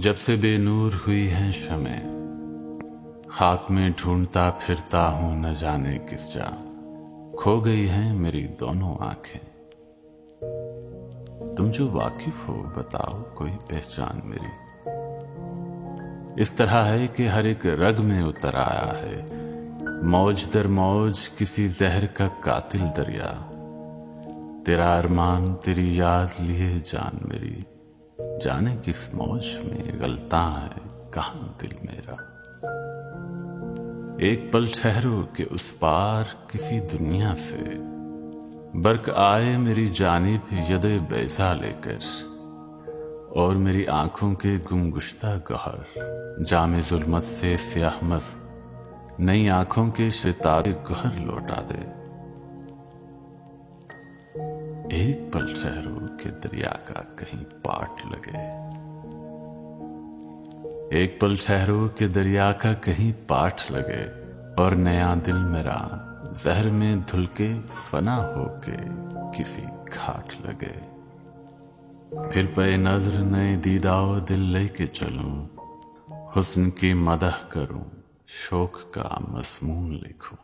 जब से बेनूर हुई हैं शमे, खाक में ढूंढता फिरता हूं न जाने किस जा, खो गई हैं मेरी दोनों आंखें। तुम जो वाकिफ हो बताओ कोई पहचान मेरी। इस तरह है कि हर एक रग में उतर आया है, मौज दर मौज किसी जहर का कातिल दरिया। तेरा अरमान तेरी याद लिए जान मेरी, जाने किस मौज में गलता है कहां दिल मेरा। एक पल ठहरो कि उस पार किसी दुनिया से बर्क आए मेरी जानिब यदे बैसा लेकर, और मेरी आंखों के गुमगुश्ता गहर जामे जुल्मत से स्याह मस्त नई आंखों के शिताबे गहर लौटा दे। एक पल ठहरो कि दरिया का कहीं पाट लगे, एक पल ठहरो कि दरिया का कहीं पाट लगे, और नया दिल मेरा जहर में धुल के फना होके किसी घाट लगे। फिर पे नजर नए दीदाओ दिल लेके चलूं, हुस्न की मदह करूं, शोक का मज़मून लिखूं।